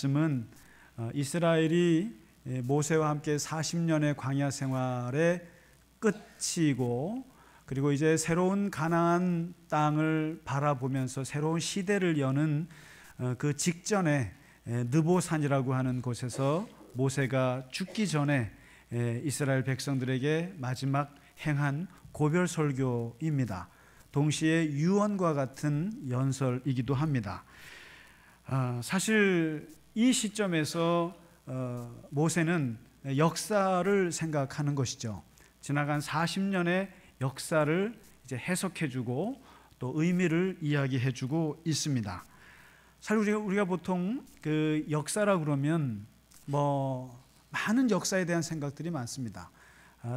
말씀은 이스라엘이 모세와 함께 40년의 광야 생활의 끝이고, 그리고 이제 새로운 가나안 땅을 바라보면서 새로운 시대를 여는 그 직전에 느보산이라고 하는 곳에서 모세가 죽기 전에 이스라엘 백성들에게 마지막 행한 고별 설교입니다. 동시에 유언과 같은 연설이기도 합니다. 사실 이 시점에서 모세는 역사를 생각하는 것이죠. 지나간 40년의 역사를 이제 해석해주고 또 의미를 이야기해주고 있습니다. 사실 우리가 보통 그 역사라 그러면 많은 역사에 대한 생각들이 많습니다.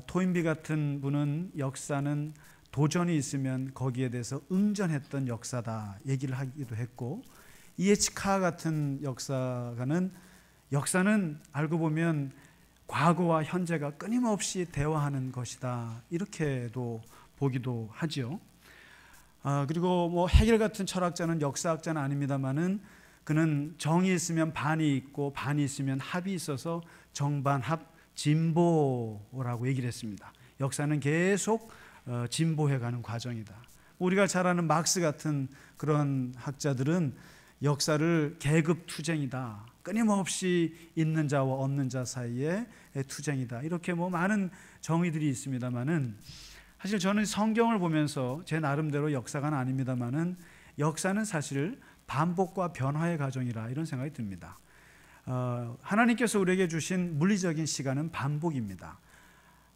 토인비 같은 분은 역사는 도전이 있으면 거기에 대해서 응전했던 역사다 얘기를 하기도 했고, 이에치카 같은 역사가는 역사는 알고 보면 과거와 현재가 끊임없이 대화하는 것이다 이렇게도 보기도 하지요. 그리고 헤겔 같은 철학자는 역사학자는 아닙니다만은 그는 정이 있으면 반이 있고 반이 있으면 합이 있어서 정반합 진보라고 얘기를 했습니다. 역사는 계속 진보해가는 과정이다. 우리가 잘 아는 막스 같은 그런 학자들은 역사를 계급 투쟁이다, 끊임없이 있는 자와 없는 자 사이의 투쟁이다, 이렇게 많은 정의들이 있습니다만은, 사실 저는 성경을 보면서 제 나름대로 역사가는 아닙니다만은 역사는 사실 반복과 변화의 과정이라 이런 생각이 듭니다. 하나님께서 우리에게 주신 물리적인 시간은 반복입니다.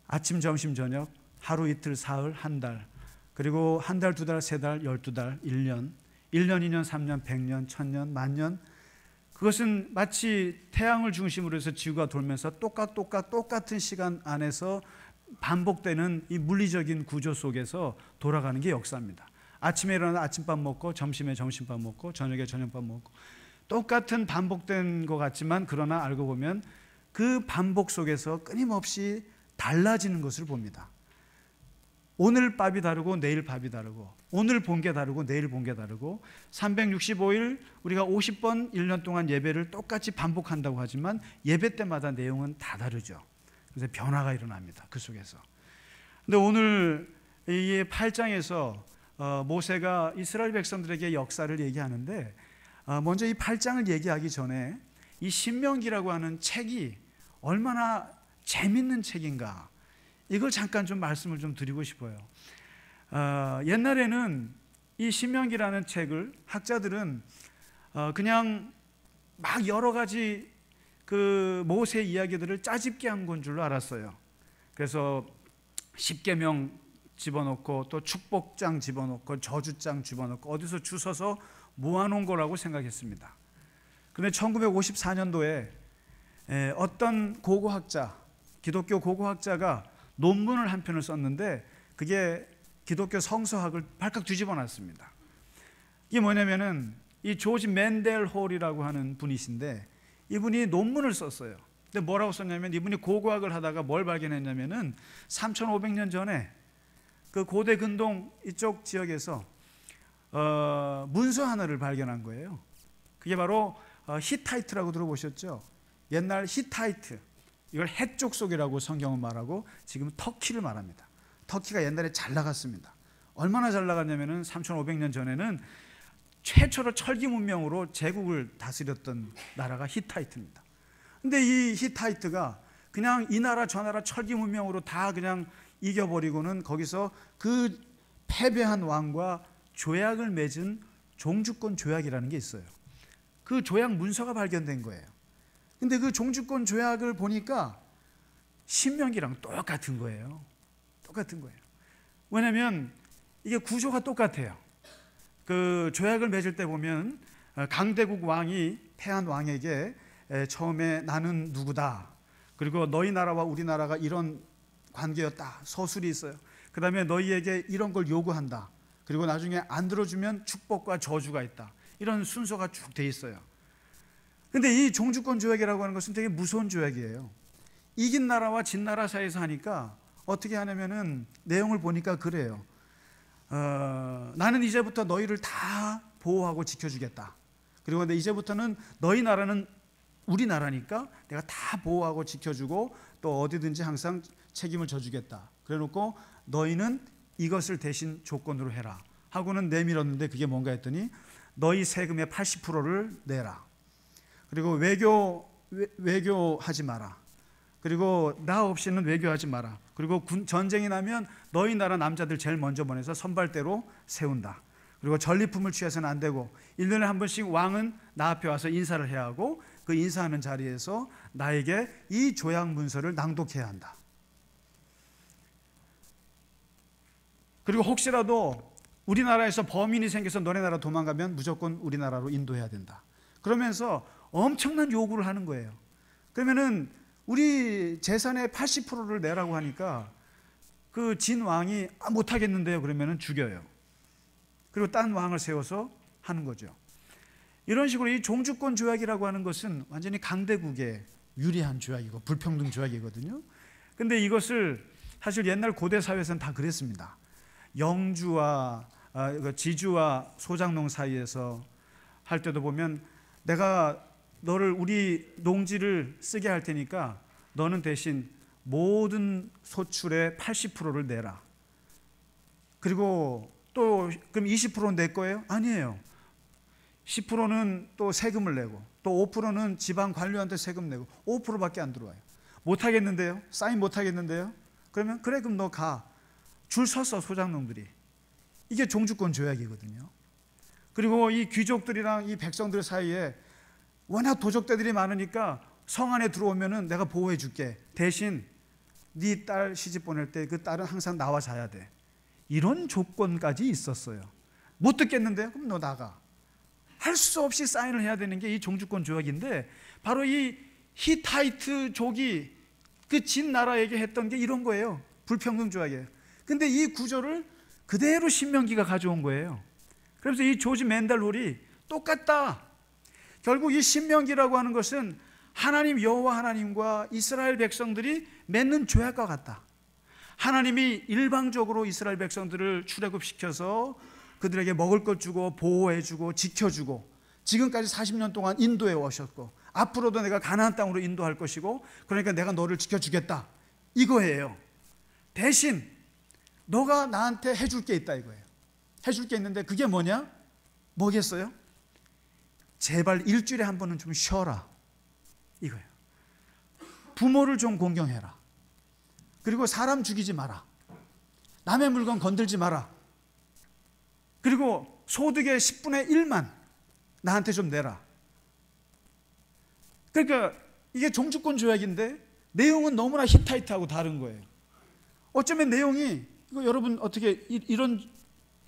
아침, 점심, 저녁, 하루, 이틀, 사흘, 한 달, 그리고 한 달, 두 달, 세 달, 12달, 1년, 1년, 2년, 3년, 100년, 1000년, 만년, 그것은 마치 태양을 중심으로 해서 지구가 돌면서 똑같은 시간 안에서 반복되는 이 물리적인 구조 속에서 돌아가는 게 역사입니다. 아침에 일어나 아침밥 먹고, 점심에 점심밥 먹고, 저녁에 저녁밥 먹고, 똑같은 반복된 것 같지만 그러나 알고 보면 그 반복 속에서 끊임없이 달라지는 것을 봅니다. 오늘 밥이 다르고 내일 밥이 다르고, 오늘 본 게 다르고 내일 본 게 다르고, 365일 우리가 50번 1년 동안 예배를 똑같이 반복한다고 하지만 예배 때마다 내용은 다 다르죠. 그래서 변화가 일어납니다, 그 속에서. 근데 오늘 이 8장에서 모세가 이스라엘 백성들에게 역사를 얘기하는데, 먼저 이 8장을 얘기하기 전에 이 신명기라고 하는 책이 얼마나 재밌는 책인가, 이걸 잠깐 좀 말씀을 좀 드리고 싶어요. 옛날에는 이 신명기라는 책을 학자들은 그냥 막 여러 가지 그 모세 이야기들을 짜집게 한 건 줄로 알았어요. 그래서 십계명 집어넣고 또 축복장 집어넣고 저주장 집어넣고 어디서 주워서 모아놓은 거라고 생각했습니다. 그런데 1954년도에 어떤 고고학자, 기독교 고고학자가 논문을 한 편을 썼는데 그게 기독교 성서학을 발칵 뒤집어 놨습니다. 이게 뭐냐면은 이 조지 맨델 홀이라고 하는 분이신데, 이분이 논문을 썼어요. 근데 뭐라고 썼냐면, 이분이 고고학을 하다가 뭘 발견했냐면은 3500년 전에 그 고대 근동 이쪽 지역에서 문서 하나를 발견한 거예요. 그게 바로 히타이트라고 들어보셨죠? 옛날 히타이트, 이걸 해쪽 속이라고 성경은 말하고 지금 터키를 말합니다. 터키가 옛날에 잘 나갔습니다. 얼마나 잘 나갔냐면은 3500년 전에는 최초로 철기 문명으로 제국을 다스렸던 나라가 히타이트입니다. 근데 이 히타이트가 그냥 이 나라 저 나라 철기 문명으로 다 그냥 이겨버리고는 거기서 그 패배한 왕과 조약을 맺은 종주권 조약이라는 게 있어요. 그 조약 문서가 발견된 거예요. 근데 그 종주권 조약을 보니까 신명기랑 똑같은 거예요. 똑같은 거예요. 왜냐하면 이게 구조가 똑같아요. 그 조약을 맺을 때 보면 강대국 왕이 패한 왕에게 처음에 나는 누구다, 그리고 너희 나라와 우리 나라가 이런 관계였다, 서술이 있어요. 그 다음에 너희에게 이런 걸 요구한다, 그리고 나중에 안 들어주면 축복과 저주가 있다, 이런 순서가 쭉 돼 있어요. 근데 이 종주권 조약이라고 하는 것은 되게 무서운 조약이에요. 이긴 나라와 진 나라 사이에서 하니까 어떻게 하냐면은 내용을 보니까 그래요. 나는 이제부터 너희를 다 보호하고 지켜주겠다. 그리고 근데 이제부터는 너희 나라는 우리나라니까 내가 다 보호하고 지켜주고 또 어디든지 항상 책임을 져주겠다. 그래놓고 너희는 이것을 대신 조건으로 해라 하고는 내밀었는데 그게 뭔가 했더니 너희 세금의 80%를 내라. 그리고 외교하지 마라. 그리고 나 없이는 외교하지 마라. 그리고 전쟁이 나면 너희 나라 남자들 제일 먼저 보내서 선발대로 세운다. 그리고 전리품을 취해서는 안 되고 1년에 한 번씩 왕은 나 앞에 와서 인사를 해야 하고 그 인사하는 자리에서 나에게 이 조약 문서를 낭독해야 한다. 그리고 혹시라도 우리나라에서 범인이 생겨서 너네 나라 도망가면 무조건 우리나라로 인도해야 된다. 그러면서 엄청난 요구를 하는 거예요. 그러면은 우리 재산의 80%를 내라고 하니까 그 진 왕이 못하겠는데요. 그러면은 죽여요. 그리고 딴 왕을 세워서 하는 거죠. 이런 식으로 이 종주권 조약이라고 하는 것은 완전히 강대국에 유리한 조약이고 불평등 조약이거든요. 근데 이것을 사실 옛날 고대 사회에서는 다 그랬습니다. 영주와 지주와 소작농 사이에서 할 때도 보면 내가 너를 우리 농지를 쓰게 할 테니까 너는 대신 모든 소출의 80%를 내라. 그리고 또 그럼 20%는 내 거예요? 아니에요. 10%는 또 세금을 내고 또 5%는 지방 관료한테 세금 내고 5%밖에 안 들어와요. 못 하겠는데요? 사인 못 하겠는데요? 그러면 그래 그럼 너 가. 줄 섰어 소작농들이. 이게 종주권 조약이거든요. 그리고 이 귀족들이랑 이 백성들 사이에 워낙 도적대들이 많으니까 성 안에 들어오면은 내가 보호해 줄게. 대신 네 딸 시집 보낼 때 그 딸은 항상 나와 자야 돼. 이런 조건까지 있었어요. 못 듣겠는데요? 그럼 너 나가. 할 수 없이 사인을 해야 되는 게 이 종주권 조약인데 바로 이 히타이트족이 그 진 나라에게 했던 게 이런 거예요. 불평등 조약이에요. 근데 이 구조를 그대로 신명기가 가져온 거예요. 그래서 이 조지 맨달홀이 똑같다. 결국 이 신명기라고 하는 것은 하나님 여호와 하나님과 이스라엘 백성들이 맺는 조약과 같다. 하나님이 일방적으로 이스라엘 백성들을 출애굽시켜서 그들에게 먹을 것 주고 보호해주고 지켜주고 지금까지 40년 동안 인도해 오셨고 앞으로도 내가 가나안 땅으로 인도할 것이고 그러니까 내가 너를 지켜주겠다 이거예요. 대신 너가 나한테 해줄 게 있다 이거예요. 해줄 게 있는데 그게 뭐냐? 뭐겠어요? 제발 일주일에 한 번은 좀 쉬어라 이거예요. 부모를 좀 공경해라. 그리고 사람 죽이지 마라. 남의 물건 건들지 마라. 그리고 소득의 10분의 1만 나한테 좀 내라. 그러니까 이게 종주권 조약인데 내용은 너무나 히타이트하고 다른 거예요. 어쩌면 내용이 이거 여러분 어떻게 이런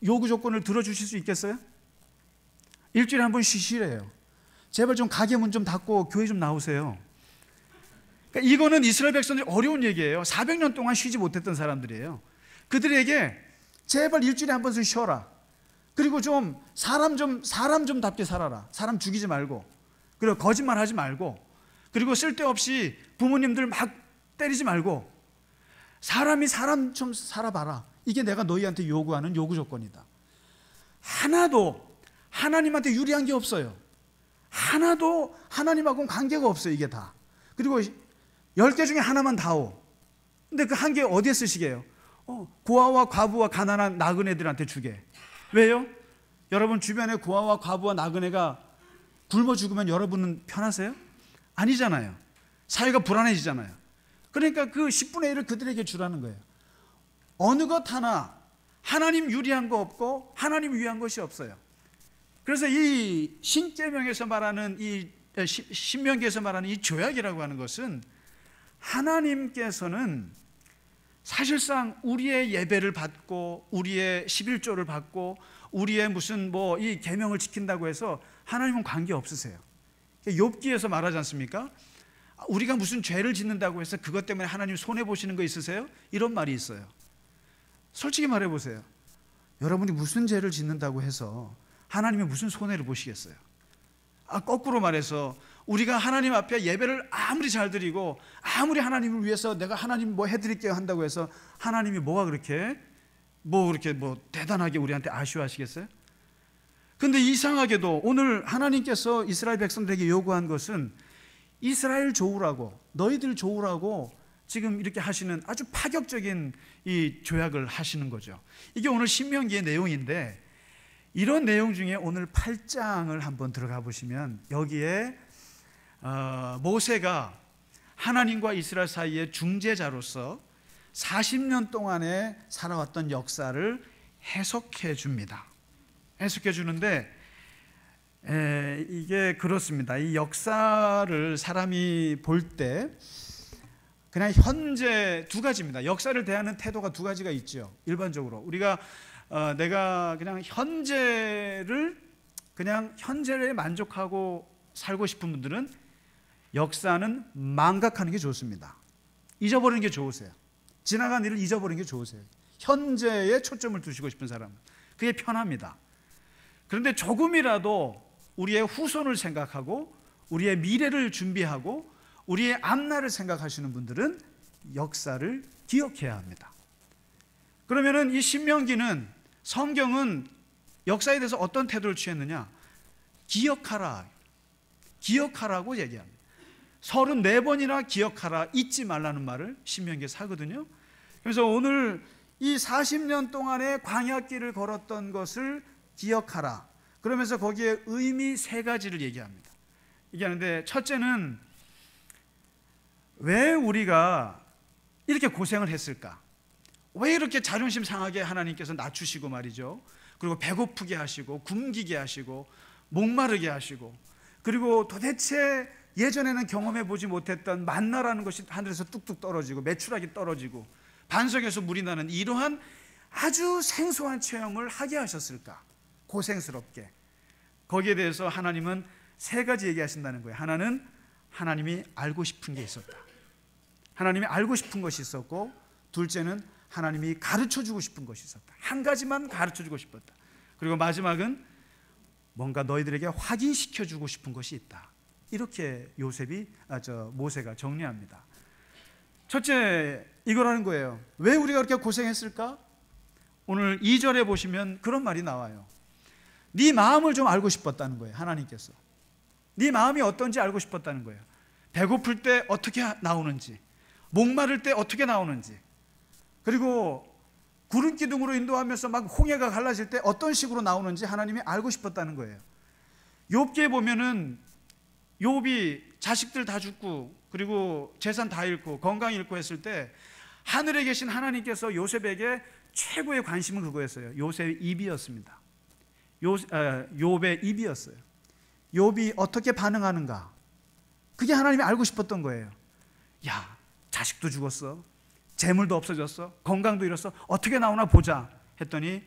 요구 조건을 들어주실 수 있겠어요? 일주일에 한 번 쉬시래요. 제발 좀 가게 문 좀 닫고 교회 좀 나오세요. 그러니까 이거는 이스라엘 백성들이 어려운 얘기예요. 400년 동안 쉬지 못했던 사람들이에요. 그들에게 제발 일주일에 한 번씩 쉬어라. 그리고 좀 사람답게 살아라. 사람 죽이지 말고, 그리고 거짓말 하지 말고, 그리고 쓸데없이 부모님들 막 때리지 말고 사람이 사람 좀 살아봐라. 이게 내가 너희한테 요구하는 요구 조건이다. 하나도 하나님한테 유리한 게 없어요. 하나도 하나님하고는 관계가 없어요. 이게 다. 그리고 10개 중에 하나만 다오. 근데 그 한 개 어디에 쓰시게요? 고아와 과부와 가난한 나그네들한테 주게. 왜요? 여러분 주변에 고아와 과부와 나그네가 굶어 죽으면 여러분은 편하세요? 아니잖아요. 사회가 불안해지잖아요. 그러니까 그 10분의 1을 그들에게 주라는 거예요. 어느 것 하나 하나님 유리한 거 없고 하나님 위한 것이 없어요. 그래서 이 신계명에서 말하는 이 신명기에서 말하는 이 조약이라고 하는 것은 하나님께서는 사실상 우리의 예배를 받고 우리의 11조를 받고 우리의 무슨 뭐 이 계명을 지킨다고 해서 하나님은 관계 없으세요. 욥기에서 말하지 않습니까? 우리가 무슨 죄를 짓는다고 해서 그것 때문에 하나님 손해 보시는 거 있으세요? 이런 말이 있어요. 솔직히 말해 보세요. 여러분이 무슨 죄를 짓는다고 해서 하나님이 무슨 손해를 보시겠어요? 거꾸로 말해서 우리가 하나님 앞에 예배를 아무리 잘 드리고 아무리 하나님을 위해서 내가 하나님 뭐 해드릴게요 한다고 해서 하나님이 뭐가 그렇게 대단하게 우리한테 아쉬워하시겠어요? 근데 이상하게도 오늘 하나님께서 이스라엘 백성들에게 요구한 것은 이스라엘 좋으라고, 너희들 좋으라고 지금 이렇게 하시는 아주 파격적인 이 조약을 하시는 거죠. 이게 오늘 신명기의 내용인데, 이런 내용 중에 오늘 8장을 한번 들어가 보시면 여기에 모세가 하나님과 이스라엘 사이의 중재자로서 40년 동안에 살아왔던 역사를 해석해 줍니다. 해석해 주는데 이게 그렇습니다. 이 역사를 사람이 볼 때 그냥 현재 두 가지입니다. 역사를 대하는 태도가 두 가지가 있죠. 일반적으로 우리가 내가 그냥 현재에 만족하고 살고 싶은 분들은 역사는 망각하는 게 좋습니다. 잊어버리는 게 좋으세요. 지나간 일을 잊어버리는 게 좋으세요. 현재에 초점을 두시고 싶은 사람은 그게 편합니다. 그런데 조금이라도 우리의 후손을 생각하고 우리의 미래를 준비하고 우리의 앞날을 생각하시는 분들은 역사를 기억해야 합니다. 그러면은 이 신명기는, 성경은 역사에 대해서 어떤 태도를 취했느냐? 기억하라고 얘기합니다. 34번이나 기억하라, 잊지 말라는 말을 신명기에서 하거든요. 그래서 오늘 이 40년 동안의 광야길을 걸었던 것을 기억하라. 그러면서 거기에 의미 세 가지를 얘기합니다. 얘기하는데, 첫째는 왜 우리가 이렇게 고생을 했을까? 왜 이렇게 자존심 상하게 하나님께서 낮추시고 말이죠. 그리고 배고프게 하시고 굶기게 하시고 목마르게 하시고, 그리고 도대체 예전에는 경험해 보지 못했던 만나라는 것이 하늘에서 뚝뚝 떨어지고 메추라기 떨어지고 반석에서 물이 나는 이러한 아주 생소한 체험을 하게 하셨을까? 고생스럽게. 거기에 대해서 하나님은 세 가지 얘기하신다는 거예요. 하나는 하나님이 알고 싶은 게 있었다. 하나님이 알고 싶은 것이 있었고, 둘째는 하나님이 가르쳐주고 싶은 것이 있었다. 한 가지만 가르쳐주고 싶었다. 그리고 마지막은 뭔가 너희들에게 확인시켜주고 싶은 것이 있다. 이렇게 모세가 정리합니다. 첫째, 이거라는 거예요. 왜 우리가 그렇게 고생했을까? 오늘 2절에 보시면 그런 말이 나와요. 네 마음을 좀 알고 싶었다는 거예요. 하나님께서 네 마음이 어떤지 알고 싶었다는 거예요. 배고플 때 어떻게 나오는지, 목마를 때 어떻게 나오는지, 그리고 구름 기둥으로 인도하면서 막 홍해가 갈라질 때 어떤 식으로 나오는지 하나님이 알고 싶었다는 거예요. 욥기에 보면은 욥이 자식들 다 죽고 그리고 재산 다 잃고 건강 잃고 했을 때 하늘에 계신 하나님께서 요셉에게 최고의 관심을 그거였어요. 요셉의 입이었습니다. 욥의 입이었어요. 욥이 어떻게 반응하는가, 그게 하나님이 알고 싶었던 거예요. 야, 자식도 죽었어, 재물도 없어졌어, 건강도 잃었어, 어떻게 나오나 보자 했더니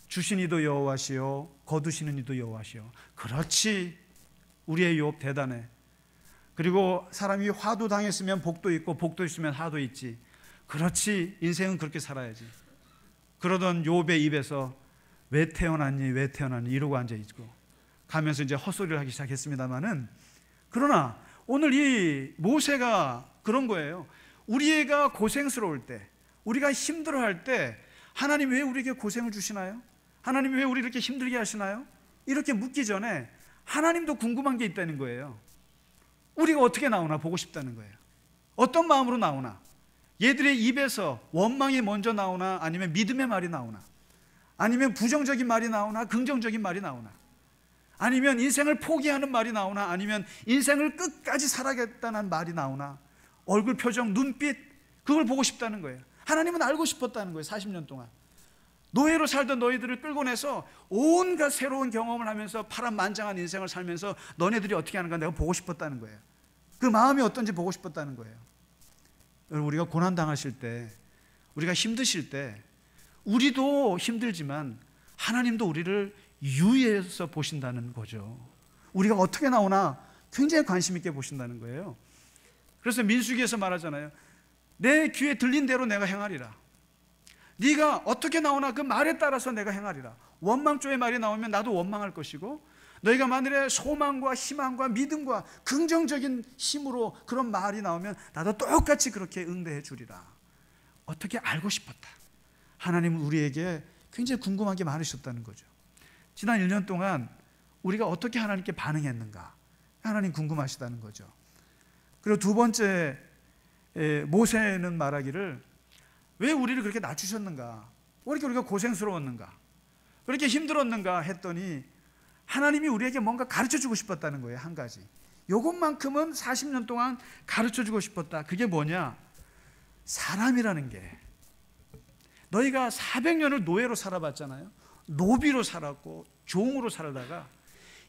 주신 이도 여호와시요 거두시는 이도 여호와시요. 그렇지, 우리의 욥 대단해. 그리고 사람이 화도 당했으면 복도 있고 복도 있으면 화도 있지. 그렇지, 인생은 그렇게 살아야지. 그러던 욥의 입에서 왜 태어났니 왜 태어났니 이러고 앉아있고 가면서 이제 헛소리를 하기 시작했습니다마는, 그러나 오늘 이 모세가 그런 거예요. 우리가 고생스러울 때, 우리가 힘들어할 때 하나님 왜 우리에게 고생을 주시나요? 하나님 왜 우리를 이렇게 힘들게 하시나요? 이렇게 묻기 전에 하나님도 궁금한 게 있다는 거예요. 우리가 어떻게 나오나 보고 싶다는 거예요. 어떤 마음으로 나오나, 얘들의 입에서 원망이 먼저 나오나 아니면 믿음의 말이 나오나, 아니면 부정적인 말이 나오나 긍정적인 말이 나오나, 아니면 인생을 포기하는 말이 나오나 아니면 인생을 끝까지 살아야겠다는 말이 나오나, 얼굴 표정, 눈빛, 그걸 보고 싶다는 거예요. 하나님은 알고 싶었다는 거예요. 40년 동안 노예로 살던 너희들을 끌고 내서 온갖 새로운 경험을 하면서 파란만장한 인생을 살면서 너네들이 어떻게 하는가 내가 보고 싶었다는 거예요. 그 마음이 어떤지 보고 싶었다는 거예요. 우리가 고난당하실 때, 우리가 힘드실 때, 우리도 힘들지만 하나님도 우리를 유의해서 보신다는 거죠. 우리가 어떻게 나오나 굉장히 관심 있게 보신다는 거예요. 그래서 민수기에서 말하잖아요. 내 귀에 들린 대로 내가 행하리라. 네가 어떻게 나오나 그 말에 따라서 내가 행하리라. 원망조의 말이 나오면 나도 원망할 것이고, 너희가 만일에 소망과 희망과 믿음과 긍정적인 힘으로 그런 말이 나오면 나도 똑같이 그렇게 응대해 주리라. 어떻게 알고 싶었다. 하나님은 우리에게 굉장히 궁금한 게 많으셨다는 거죠. 지난 1년 동안 우리가 어떻게 하나님께 반응했는가, 하나님 궁금하시다는 거죠. 그리고 두 번째, 모세는 말하기를 왜 우리를 그렇게 낮추셨는가? 왜 이렇게 우리가 고생스러웠는가? 왜 이렇게 힘들었는가 했더니 하나님이 우리에게 뭔가 가르쳐주고 싶었다는 거예요. 한 가지. 요것만큼은 40년 동안 가르쳐주고 싶었다. 그게 뭐냐? 사람이라는 게, 너희가 400년을 노예로 살아봤잖아요. 노비로 살았고 종으로 살다가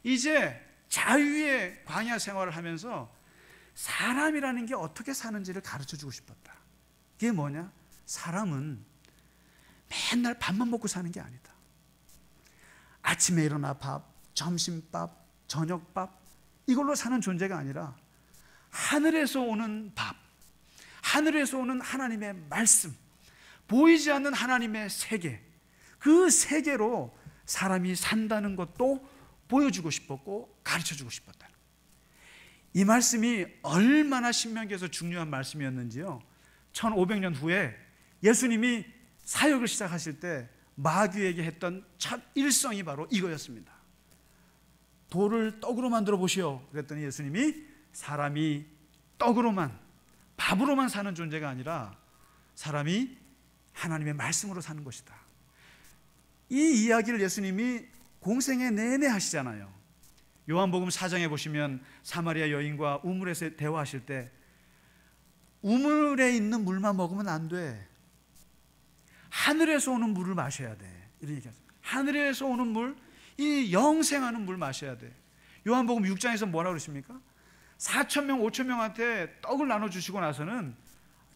이제 자유의 광야 생활을 하면서 사람이라는 게 어떻게 사는지를 가르쳐주고 싶었다. 그게 뭐냐? 사람은 맨날 밥만 먹고 사는 게 아니다. 아침에 일어나 밥, 점심밥, 저녁밥, 이걸로 사는 존재가 아니라 하늘에서 오는 밥, 하늘에서 오는 하나님의 말씀, 보이지 않는 하나님의 세계, 그 세계로 사람이 산다는 것도 보여주고 싶었고 가르쳐주고 싶었다. 이 말씀이 얼마나 신명기에서 중요한 말씀이었는지요, 1500년 후에 예수님이 사역을 시작하실 때 마귀에게 했던 첫 일성이 바로 이거였습니다. 돌을 떡으로 만들어 보시오. 그랬더니 예수님이 사람이 떡으로만, 밥으로만 사는 존재가 아니라 사람이 하나님의 말씀으로 사는 것이다. 이 이야기를 예수님이 공생애 내내 하시잖아요. 요한복음 4장에 보시면 사마리아 여인과 우물에서 대화하실 때 우물에 있는 물만 먹으면 안 돼. 하늘에서 오는 물을 마셔야 돼. 이런 얘기하세요. 하늘에서 오는 물, 이 영생하는 물 마셔야 돼. 요한복음 6장에서 뭐라고 그러십니까? 4,000명, 5,000명한테 떡을 나눠주시고 나서는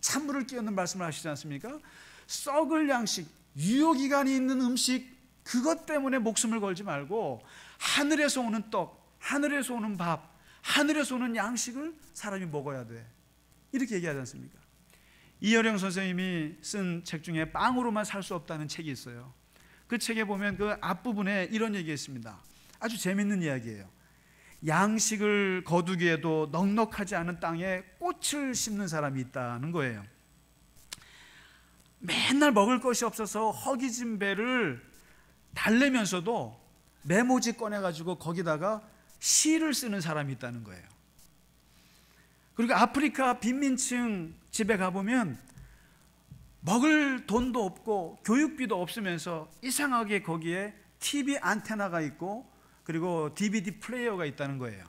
찬물을 끼얹는 말씀을 하시지 않습니까? 썩을 양식, 유효기간이 있는 음식, 그것 때문에 목숨을 걸지 말고 하늘에서 오는 떡, 하늘에서 오는 밥, 하늘에서 오는 양식을 사람이 먹어야 돼. 이렇게 얘기하지 않습니까? 이어령 선생님이 쓴 책 중에 빵으로만 살 수 없다는 책이 있어요. 그 책에 보면 그 앞부분에 이런 얘기가 있습니다. 아주 재밌는 이야기예요. 양식을 거두기에도 넉넉하지 않은 땅에 꽃을 심는 사람이 있다는 거예요. 맨날 먹을 것이 없어서 허기진 배를 달래면서도 메모지 꺼내가지고 거기다가 시를 쓰는 사람이 있다는 거예요. 그리고 아프리카 빈민층 집에 가보면 먹을 돈도 없고 교육비도 없으면서 이상하게 거기에 TV 안테나가 있고 그리고 DVD 플레이어가 있다는 거예요.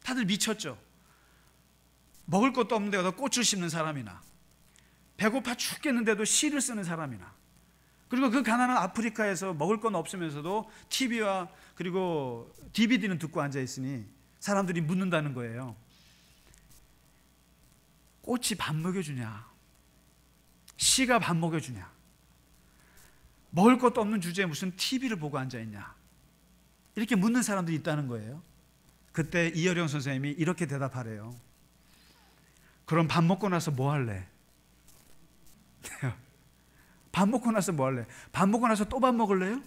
다들 미쳤죠. 먹을 것도 없는데 가서 꽃을 심는 사람이나 배고파 죽겠는데도 시를 쓰는 사람이나, 그리고 그 가난한 아프리카에서 먹을 건 없으면서도 TV와 그리고 DVD는 듣고 앉아있으니 사람들이 묻는다는 거예요. 꽃이 밥 먹여주냐? 시가 밥 먹여주냐? 먹을 것도 없는 주제에 무슨 TV를 보고 앉아있냐? 이렇게 묻는 사람들이 있다는 거예요. 그때 이어령 선생님이 이렇게 대답하래요. 그럼 밥 먹고 나서 뭐 할래? 밥 먹고 나서 뭐 할래? 밥 먹고 나서 또 밥 먹을래요?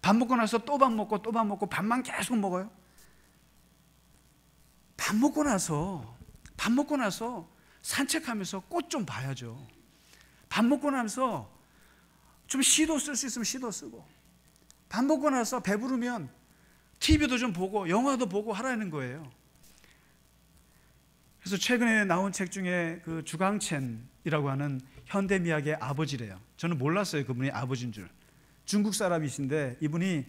밥 먹고 나서 또 밥 먹고 또 밥 먹고 밥만 계속 먹어요? 밥 먹고 나서 산책하면서 꽃 좀 봐야죠. 밥 먹고 나서 좀 시도 쓸 수 있으면 시도 쓰고, 밥 먹고 나서 배부르면 TV도 좀 보고 영화도 보고 하라는 거예요. 그래서 최근에 나온 책 중에 그 주강첸이라고 하는 현대미학의 아버지래요. 저는 몰랐어요. 그분이 아버지인 줄. 중국 사람이신데 이분이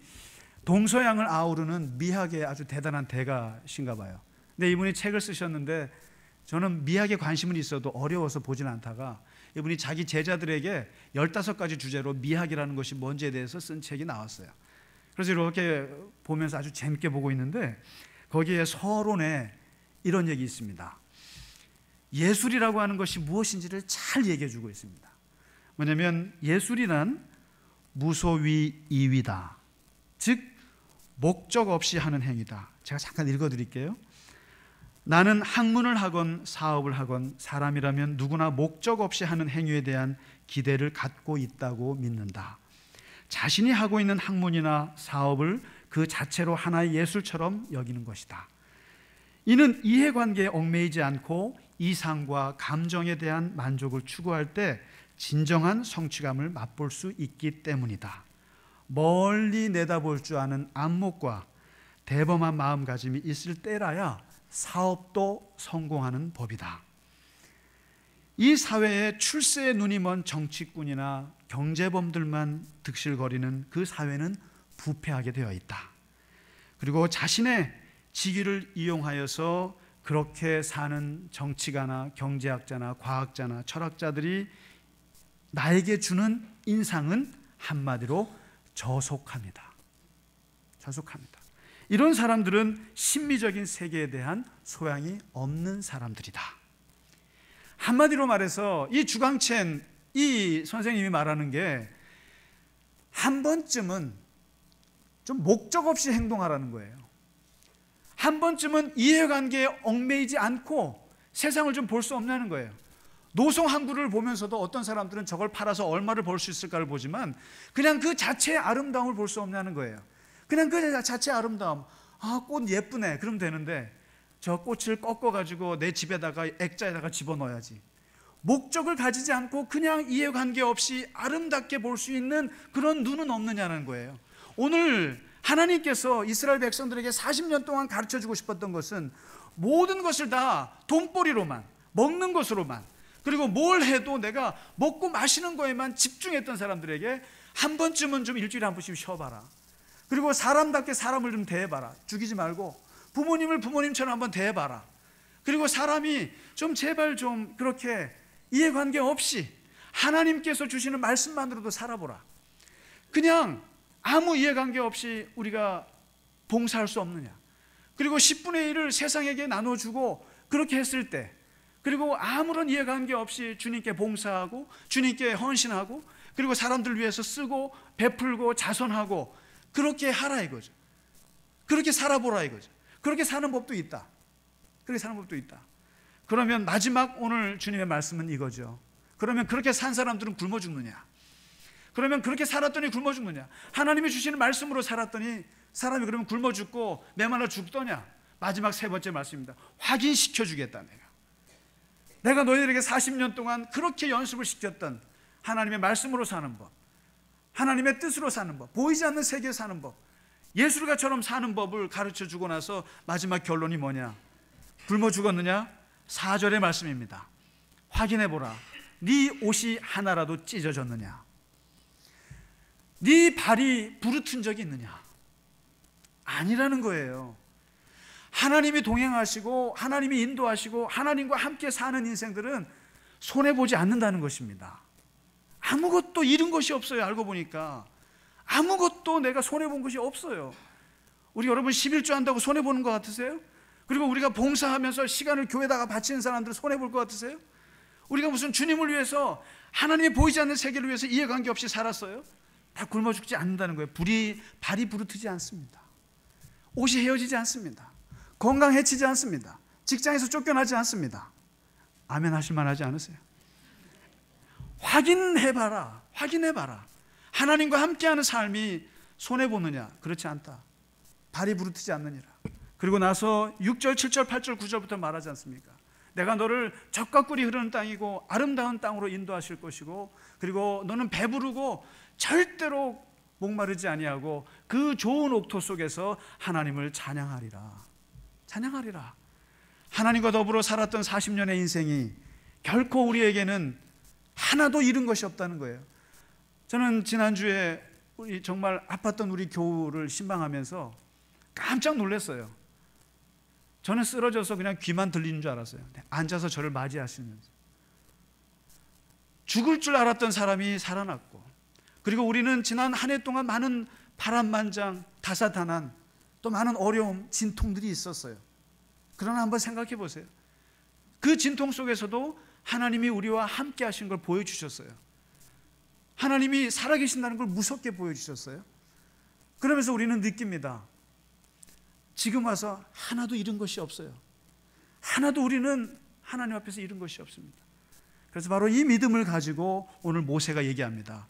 동서양을 아우르는 미학의 아주 대단한 대가신가 봐요. 근데 이분이 책을 쓰셨는데 저는 미학에 관심은 있어도 어려워서 보진 않다가 이분이 자기 제자들에게 15가지 주제로 미학이라는 것이 뭔지에 대해서 쓴 책이 나왔어요. 그래서 이렇게 보면서 아주 재밌게 보고 있는데 거기에 서론에 이런 얘기 있습니다. 예술이라고 하는 것이 무엇인지를 잘 얘기해 주고 있습니다. 뭐냐면 예술이란 무소위이위다. 즉 목적 없이 하는 행위다. 제가 잠깐 읽어드릴게요. 나는 학문을 하건 사업을 하건 사람이라면 누구나 목적 없이 하는 행위에 대한 기대를 갖고 있다고 믿는다. 자신이 하고 있는 학문이나 사업을 그 자체로 하나의 예술처럼 여기는 것이다. 이는 이해관계에 얽매이지 않고 이상과 감정에 대한 만족을 추구할 때 진정한 성취감을 맛볼 수 있기 때문이다. 멀리 내다볼 줄 아는 안목과 대범한 마음가짐이 있을 때라야 사업도 성공하는 법이다. 이 사회에 출세의 눈이 먼 정치꾼이나 경제범들만 득실거리는 그 사회는 부패하게 되어 있다. 그리고 자신의 직위를 이용하여서 그렇게 사는 정치가나 경제학자나 과학자나 철학자들이 나에게 주는 인상은 한마디로 저속합니다. 저속합니다. 이런 사람들은 심미적인 세계에 대한 소양이 없는 사람들이다. 한마디로 말해서 이 주강첸 이 선생님이 말하는 게 한 번쯤은 좀 목적 없이 행동하라는 거예요. 한 번쯤은 이해관계에 얽매이지 않고 세상을 좀 볼 수 없냐는 거예요. 노송 한 그루를 보면서도 어떤 사람들은 저걸 팔아서 얼마를 벌 수 있을까를 보지만 그냥 그 자체의 아름다움을 볼 수 없냐는 거예요. 그냥 그 자체의 아름다움, 아, 꽃 예쁘네, 그럼 되는데 저 꽃을 꺾어가지고 내 집에다가 액자에다가 집어넣어야지. 목적을 가지지 않고 그냥 이해관계 없이 아름답게 볼 수 있는 그런 눈은 없느냐는 거예요. 오늘 하나님께서 이스라엘 백성들에게 40년 동안 가르쳐주고 싶었던 것은 모든 것을 다 돈벌이로만, 먹는 것으로만, 그리고 뭘 해도 내가 먹고 마시는 거에만 집중했던 사람들에게 한 번쯤은 좀 일주일에 한 번씩 쉬어봐라. 그리고 사람답게 사람을 좀 대해봐라. 죽이지 말고 부모님을 부모님처럼 한번 대해봐라. 그리고 사람이 좀 제발 좀 그렇게 이해관계 없이 하나님께서 주시는 말씀만으로도 살아보라. 그냥 아무 이해관계 없이 우리가 봉사할 수 없느냐. 그리고 10분의 1을 세상에게 나눠주고 그렇게 했을 때, 그리고 아무런 이해관계 없이 주님께 봉사하고 주님께 헌신하고 그리고 사람들 위해서 쓰고 베풀고 자선하고 그렇게 하라 이거죠. 그렇게 살아보라 이거죠. 그렇게 사는 법도 있다. 그렇게 사는 법도 있다. 그러면 마지막 오늘 주님의 말씀은 이거죠. 그러면 그렇게 산 사람들은 굶어 죽느냐? 그러면 그렇게 살았더니 굶어 죽느냐? 하나님이 주시는 말씀으로 살았더니 사람이 그러면 굶어 죽고 메말라 죽더냐? 마지막 세 번째 말씀입니다. 확인시켜 주겠다. 내가 너희들에게 40년 동안 그렇게 연습을 시켰던 하나님의 말씀으로 사는 법, 하나님의 뜻으로 사는 법, 보이지 않는 세계에 사는 법, 예술가처럼 사는 법을 가르쳐 주고 나서 마지막 결론이 뭐냐? 굶어 죽었느냐? 4절의 말씀입니다. 확인해보라. 네 옷이 하나라도 찢어졌느냐? 네 발이 부르튼 적이 있느냐? 아니라는 거예요. 하나님이 동행하시고 하나님이 인도하시고 하나님과 함께 사는 인생들은 손해보지 않는다는 것입니다. 아무것도 잃은 것이 없어요. 알고 보니까 아무것도 내가 손해본 것이 없어요. 우리 여러분 11조 한다고 손해보는 것 같으세요? 그리고 우리가 봉사하면서 시간을 교회에다가 바치는 사람들 손해볼 것 같으세요? 우리가 무슨 주님을 위해서 하나님이 보이지 않는 세계를 위해서 이해관계 없이 살았어요? 다 굶어 죽지 않는다는 거예요. 발이 부르트지 않습니다. 옷이 헤어지지 않습니다. 건강 해치지 않습니다. 직장에서 쫓겨나지 않습니다. 아멘 하실 만하지 않으세요? 확인해봐라. 확인해봐라. 하나님과 함께하는 삶이 손해보느냐? 그렇지 않다. 발이 부르트지 않느니라. 그리고 나서 6절, 7절, 8절, 9절부터 말하지 않습니까? 내가 너를 젖과 꿀이 흐르는 땅이고 아름다운 땅으로 인도하실 것이고, 그리고 너는 배부르고 절대로 목마르지 아니하고 그 좋은 옥토 속에서 하나님을 찬양하리라. 찬양하리라. 하나님과 더불어 살았던 40년의 인생이 결코 우리에게는 하나도 잃은 것이 없다는 거예요. 저는 지난주에 정말 아팠던 우리 교우를 신방하면서 깜짝 놀랐어요. 저는 쓰러져서 그냥 귀만 들리는 줄 알았어요. 앉아서 저를 맞이하시면서 죽을 줄 알았던 사람이 살아났고, 그리고 우리는 지난 한 해 동안 많은 파란만장, 다사다난, 또 많은 어려움, 진통들이 있었어요. 그러나 한번 생각해 보세요. 그 진통 속에서도 하나님이 우리와 함께 하신 걸 보여주셨어요. 하나님이 살아계신다는 걸 무섭게 보여주셨어요. 그러면서 우리는 느낍니다. 지금 와서 하나도 잃은 것이 없어요. 하나도 우리는 하나님 앞에서 잃은 것이 없습니다. 그래서 바로 이 믿음을 가지고 오늘 모세가 얘기합니다.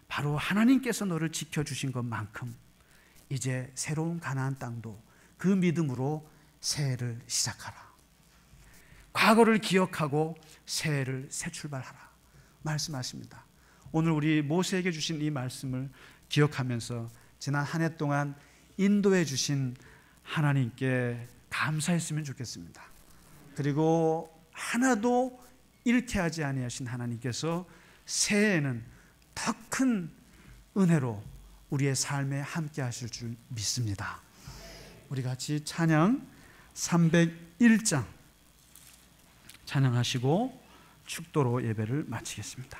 바로 하나님께서 너를 지켜주신 것만큼 이제 새로운 가나안 땅도 그 믿음으로 새해를 시작하라. 과거를 기억하고 새해를 새 출발하라 말씀하십니다. 오늘 우리 모세에게 주신 이 말씀을 기억하면서 지난 한 해 동안 인도해 주신 하나님께 감사했으면 좋겠습니다. 그리고 하나도 잃게 하지 아니하신 하나님께서 새해에는 더 큰 은혜로 우리의 삶에 함께 하실 줄 믿습니다. 우리 같이 찬양 301장 찬양하시고 축도로 예배를 마치겠습니다.